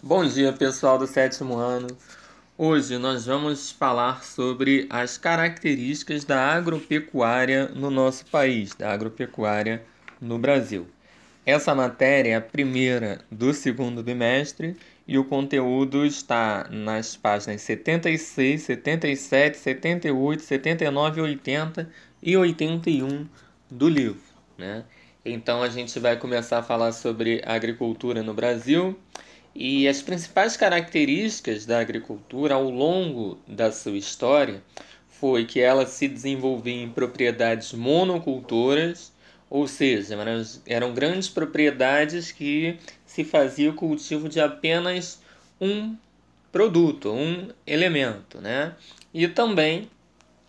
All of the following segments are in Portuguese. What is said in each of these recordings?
Bom dia, pessoal do sétimo ano. Hoje nós vamos falar sobre as características da agropecuária no nosso país, da agropecuária no Brasil. Essa matéria é a primeira do segundo bimestre e o conteúdo está nas páginas 76, 77, 78, 79, 80 e 81 do livro, né? Então a gente vai começar a falar sobre a agricultura no Brasil e as principais características da agricultura ao longo da sua história foi que ela se desenvolvia em propriedades monocultoras, ou seja, eram grandes propriedades que se fazia o cultivo de apenas um produto, um elemento, né? E também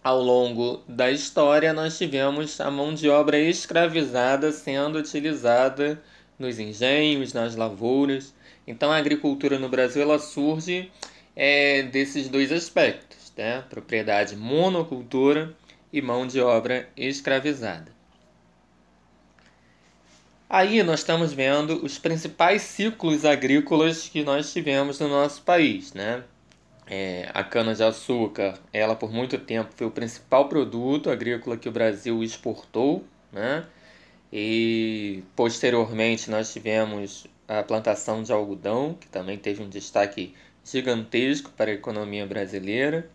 ao longo da história, nós tivemos a mão de obra escravizada sendo utilizada nos engenhos, nas lavouras. Então, a agricultura no Brasil ela surge desses dois aspectos, né? Propriedade monocultura e mão de obra escravizada. Aí nós estamos vendo os principais ciclos agrícolas que nós tivemos no nosso país, né? A cana-de-açúcar, ela por muito tempo foi o principal produto agrícola que o Brasil exportou, né? E posteriormente nós tivemos a plantação de algodão, que também teve um destaque gigantesco para a economia brasileira.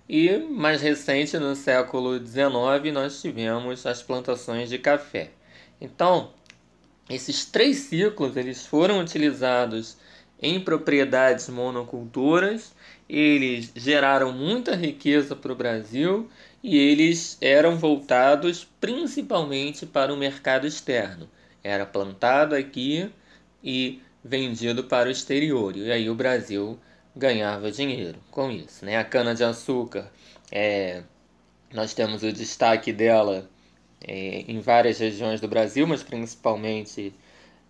E mais recente, no século XIX, nós tivemos as plantações de café. Então, esses três ciclos eles foram utilizados em propriedades monoculturas, eles geraram muita riqueza para o Brasil e eles eram voltados principalmente para o mercado externo. Era plantado aqui e vendido para o exterior. E aí o Brasil ganhava dinheiro com isso, né? A cana-de-açúcar, nós temos o destaque dela em várias regiões do Brasil, mas principalmente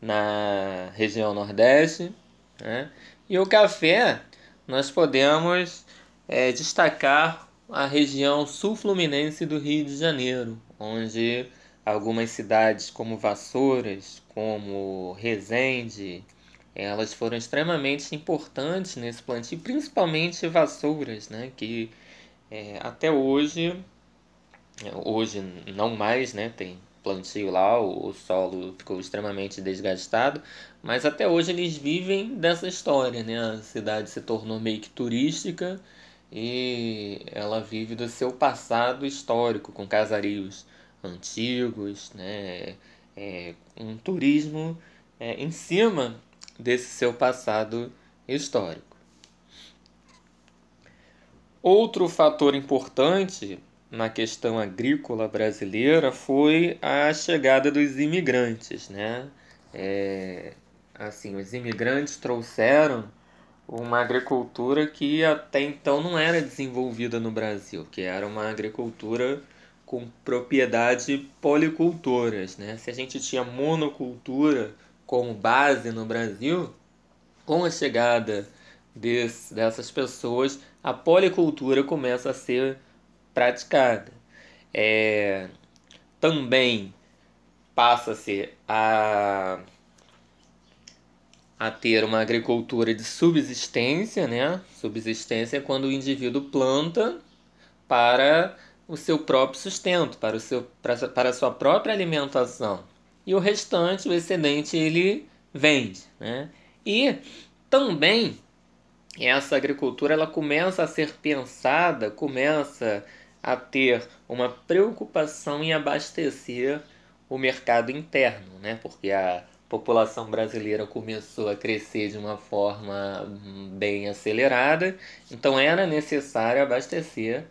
na região Nordeste, né? E o café, nós podemos destacar a região sul-fluminense do Rio de Janeiro, onde algumas cidades como Vassouras, como Resende, elas foram extremamente importantes nesse plantio, principalmente Vassouras, né? Que até hoje não mais, né? Tem plantio lá, o solo ficou extremamente desgastado, mas até hoje eles vivem dessa história, né? A cidade se tornou meio que turística e ela vive do seu passado histórico, com casarios antigos, né? Um turismo em cima desse seu passado histórico. Outro fator importante na questão agrícola brasileira foi a chegada dos imigrantes, né? Assim, os imigrantes trouxeram uma agricultura que até então não era desenvolvida no Brasil, que era uma agricultura com propriedade policultoras, né? Se a gente tinha monocultura como base no Brasil, com a chegada dessas pessoas, a policultura começa a ser praticada. É, Também passa-se a ter uma agricultura de subsistência, né? Subsistência é quando o indivíduo planta para o seu próprio sustento, para a sua própria alimentação. E o restante, o excedente, ele vende, né? E também essa agricultura ela começa a ser pensada, começa a ter uma preocupação em abastecer o mercado interno, né? Porque a população brasileira começou a crescer de uma forma bem acelerada, então era necessário abastecer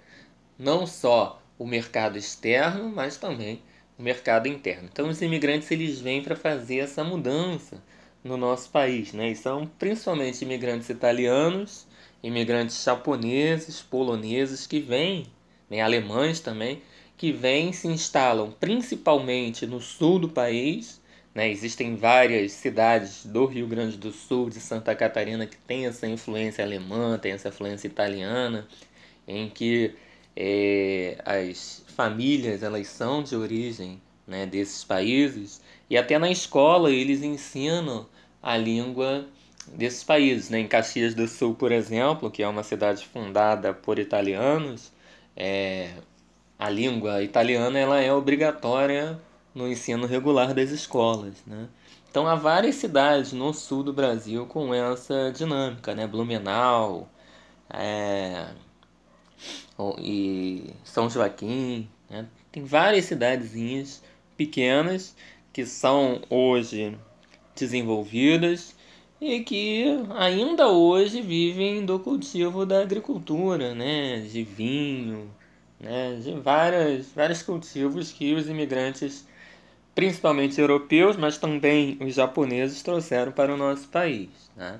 não só o mercado externo, mas também o mercado interno. Então os imigrantes eles vêm para fazer essa mudança no nosso país, né? E são principalmente imigrantes italianos, imigrantes japoneses, poloneses que vêm, né? Alemães também, que vêm e se instalam principalmente no sul do país, né? Existem várias cidades do Rio Grande do Sul, de Santa Catarina, que têm essa influência alemã, tem essa influência italiana, em que as famílias elas são de origem, né, desses países e até na escola eles ensinam a língua desses países, né? Em Caxias do Sul, por exemplo, que é uma cidade fundada por italianos, é, a língua italiana ela é obrigatória no ensino regular das escolas, né? Então há várias cidades no sul do Brasil com essa dinâmica, né? Blumenau, é, e São Joaquim, né? Tem várias cidadezinhas pequenas que são hoje desenvolvidas e que ainda hoje vivem do cultivo da agricultura, né? De vinho, né? De vários cultivos que os imigrantes, principalmente europeus, mas também os japoneses, trouxeram para o nosso país, né?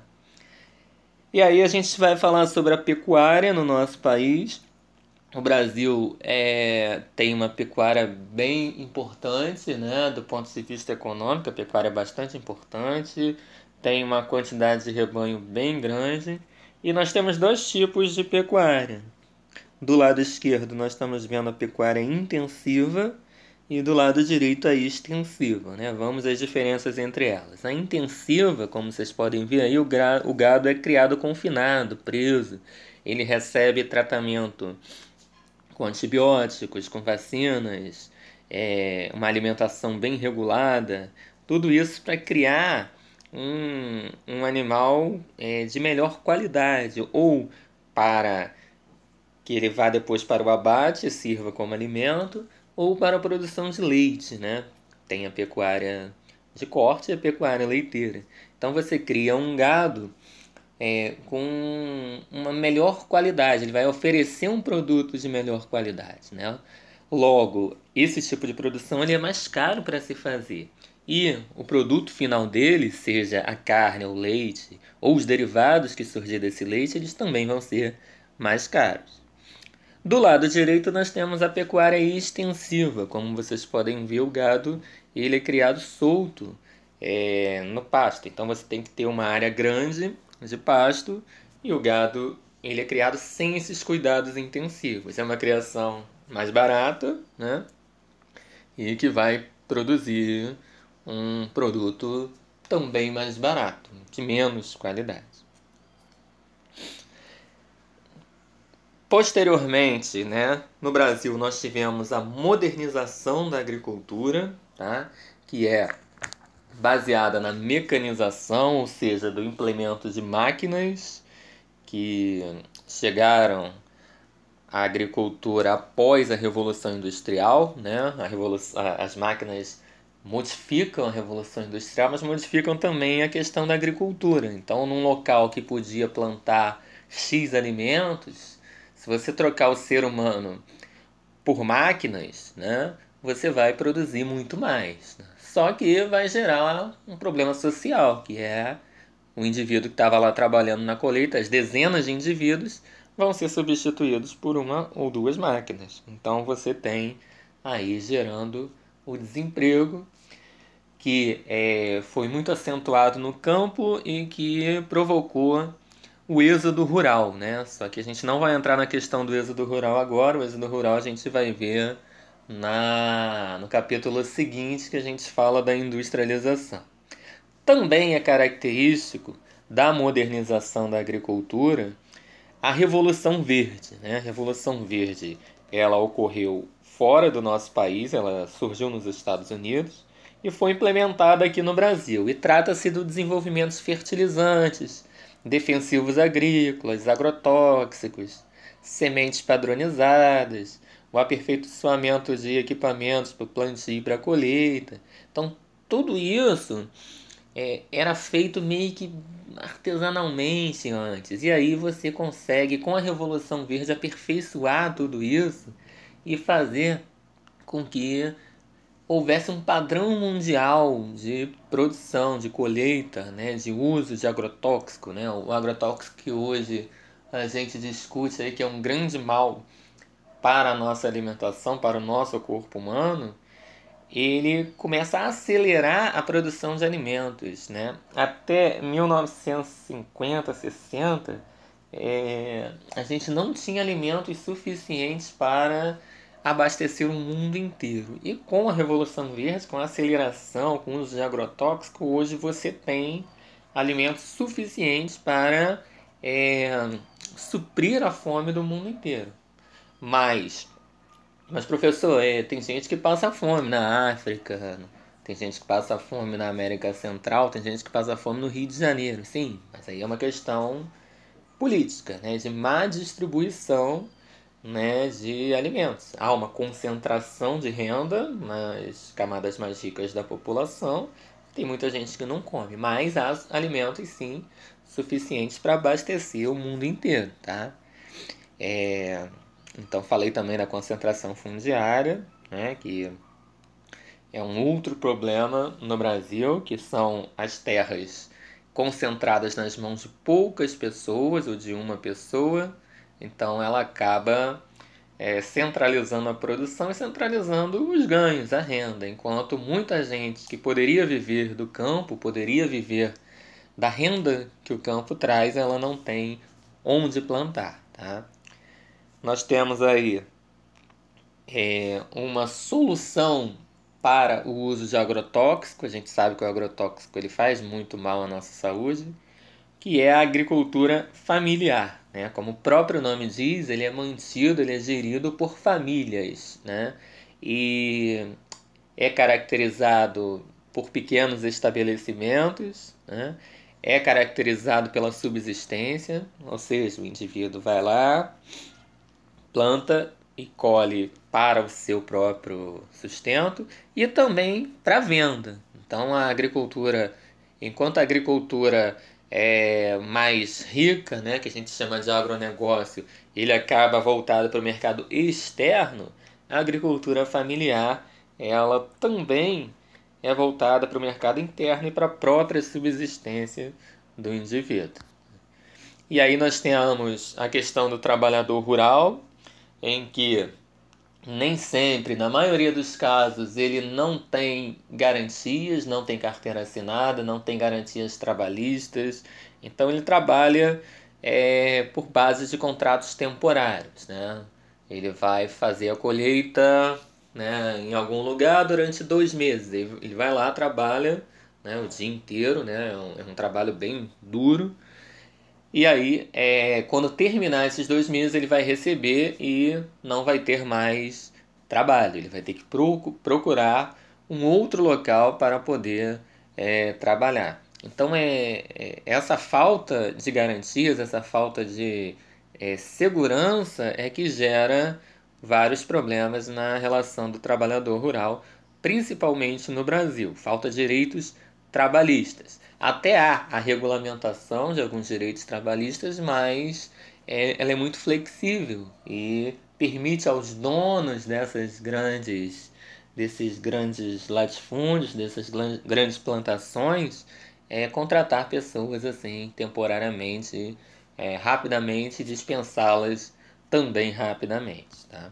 E aí a gente vai falar sobre a pecuária no nosso país. O Brasil tem uma pecuária bem importante, né, do ponto de vista econômico, a pecuária é bastante importante, tem uma quantidade de rebanho bem grande, e nós temos dois tipos de pecuária. Do lado esquerdo nós estamos vendo a pecuária intensiva e do lado direito a extensiva, né? Vamos às diferenças entre elas. A intensiva, como vocês podem ver aí, o gado é criado confinado, preso. Ele recebe tratamento com antibióticos, com vacinas, uma alimentação bem regulada, tudo isso para criar um animal de melhor qualidade, ou para que ele vá depois para o abate e sirva como alimento, ou para a produção de leite, né? Tem a pecuária de corte e a pecuária leiteira. Então você cria um gado com uma melhor qualidade, ele vai oferecer um produto de melhor qualidade, né? Logo, esse tipo de produção ele é mais caro para se fazer. E o produto final dele, seja a carne, o leite ou os derivados que surgir desse leite, eles também vão ser mais caros. Do lado direito nós temos a pecuária extensiva. Como vocês podem ver, o gado ele é criado solto no pasto. Então você tem que ter uma área grande de pasto e o gado ele é criado sem esses cuidados intensivos. É uma criação mais barata, né? E que vai produzir um produto também mais barato, de menos qualidade. Posteriormente, né, no Brasil nós tivemos a modernização da agricultura, tá? Que é baseada na mecanização, ou seja, do implemento de máquinas que chegaram à agricultura após a Revolução Industrial, né? As máquinas modificam a Revolução Industrial, mas modificam também a questão da agricultura. Então, num local que podia plantar X alimentos, se você trocar o ser humano por máquinas, né, você vai produzir muito mais. Só que vai gerar um problema social, que é o indivíduo que estava lá trabalhando na colheita, as dezenas de indivíduos vão ser substituídos por uma ou duas máquinas. Então você tem aí gerando o desemprego que foi muito acentuado no campo e que provocou o êxodo rural, né? Só que a gente não vai entrar na questão do êxodo rural agora. O êxodo rural a gente vai ver no capítulo seguinte, que a gente fala da industrialização. Também é característico da modernização da agricultura a Revolução Verde, né? A Revolução Verde, ela ocorreu fora do nosso país, ela surgiu nos Estados Unidos e foi implementada aqui no Brasil. E trata-se do desenvolvimento de fertilizantes, defensivos agrícolas, agrotóxicos, sementes padronizadas, o aperfeiçoamento de equipamentos para o plantio e para a colheita. Então, tudo isso era feito meio que artesanalmente antes. E aí você consegue, com a Revolução Verde, aperfeiçoar tudo isso e fazer com que houvesse um padrão mundial de produção, de colheita, né, de uso de agrotóxico, né? O agrotóxico que hoje a gente discute aí que é um grande mal para a nossa alimentação, para o nosso corpo humano, ele começa a acelerar a produção de alimentos, né? Até 1950, 60, a gente não tinha alimentos suficientes para abastecer o mundo inteiro. E com a Revolução Verde, com a aceleração, com o uso de agrotóxico, hoje você tem alimentos suficientes para suprir a fome do mundo inteiro. Mas professor, tem gente que passa fome na África, tem gente que passa fome na América Central, tem gente que passa fome no Rio de Janeiro. Sim, mas aí é uma questão política, né, de má distribuição, né, de alimentos. Há uma concentração de renda nas camadas mais ricas da população. Tem muita gente que não come, mas há alimentos sim suficientes para abastecer o mundo inteiro, tá? Então falei também da concentração fundiária, né, que é um outro problema no Brasil, que são as terras concentradas nas mãos de poucas pessoas ou de uma pessoa. Então ela acaba centralizando a produção e centralizando os ganhos, a renda, enquanto muita gente que poderia viver do campo, poderia viver da renda que o campo traz, ela não tem onde plantar, tá? Nós temos aí uma solução para o uso de agrotóxico. A gente sabe que o agrotóxico ele faz muito mal à nossa saúde, que é a agricultura familiar, né? Como o próprio nome diz, ele é mantido, ele é gerido por famílias, né? E é caracterizado por pequenos estabelecimentos, né? É caracterizado pela subsistência, ou seja, o indivíduo vai lá, planta e colhe para o seu próprio sustento e também para venda. Então a agricultura, enquanto a agricultura é mais rica, né, que a gente chama de agronegócio, ele acaba voltado para o mercado externo, a agricultura familiar, ela também é voltada para o mercado interno e para a própria subsistência do indivíduo. E aí nós temos a questão do trabalhador rural, em que nem sempre, na maioria dos casos, ele não tem garantias, não tem carteira assinada, não tem garantias trabalhistas. Então ele trabalha por base de contratos temporários, né? Ele vai fazer a colheita, né, em algum lugar durante 2 meses. Ele vai lá, trabalha, né, o dia inteiro, né? É um trabalho bem duro. E aí, quando terminar esses 2 meses, ele vai receber e não vai ter mais trabalho. Ele vai ter que procurar um outro local para poder trabalhar. Então, essa falta de garantias, essa falta de segurança é que gera vários problemas na relação do trabalhador rural, principalmente no Brasil. Falta de direitos trabalhistas. Até há a regulamentação de alguns direitos trabalhistas, mas ela é muito flexível e permite aos donos desses grandes latifúndios, dessas grandes plantações, contratar pessoas assim temporariamente, rapidamente, e dispensá-las também rapidamente, tá?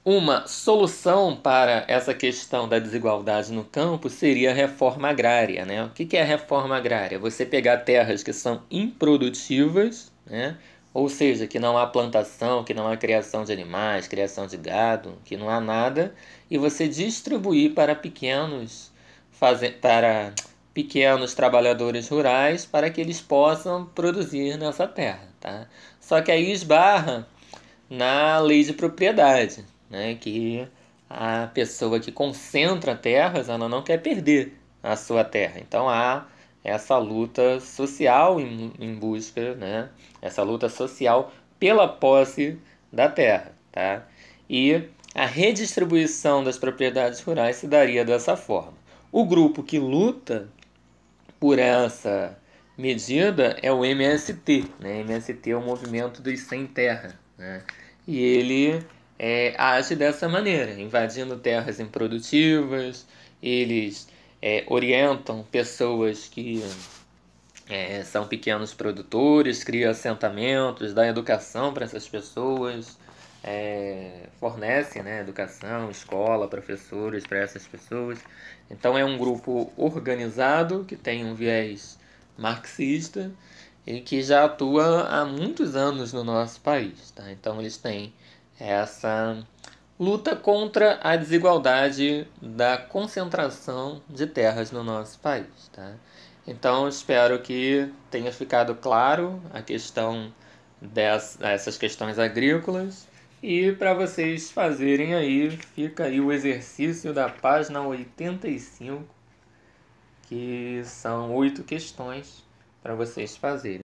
Uma solução para essa questão da desigualdade no campo seria a reforma agrária, né? O que é a reforma agrária? Você pegar terras que são improdutivas, né? Ou seja, que não há plantação, que não há criação de animais, criação de gado, que não há nada, e você distribuir para pequenos trabalhadores rurais para que eles possam produzir nessa terra, tá? Só que aí esbarra na lei de propriedade, né, que a pessoa que concentra terras, ela não quer perder a sua terra. Então há essa luta social em busca, né, essa luta social pela posse da terra, tá? E a redistribuição das propriedades rurais se daria dessa forma. O grupo que luta por essa medida é o MST, né? MST é o Movimento dos Sem Terra, né? E ele age dessa maneira, invadindo terras improdutivas. Eles orientam pessoas que são pequenos produtores, criam assentamentos, dá educação para essas pessoas, fornece, né, educação, escola, professores para essas pessoas. Então é um grupo organizado que tem um viés marxista e que já atua há muitos anos no nosso país, tá? Então eles têm essa luta contra a desigualdade da concentração de terras no nosso país, tá? Então, espero que tenha ficado claro a questão dessas questões agrícolas. E para vocês fazerem aí, fica aí o exercício da página 85, que são 8 questões para vocês fazerem.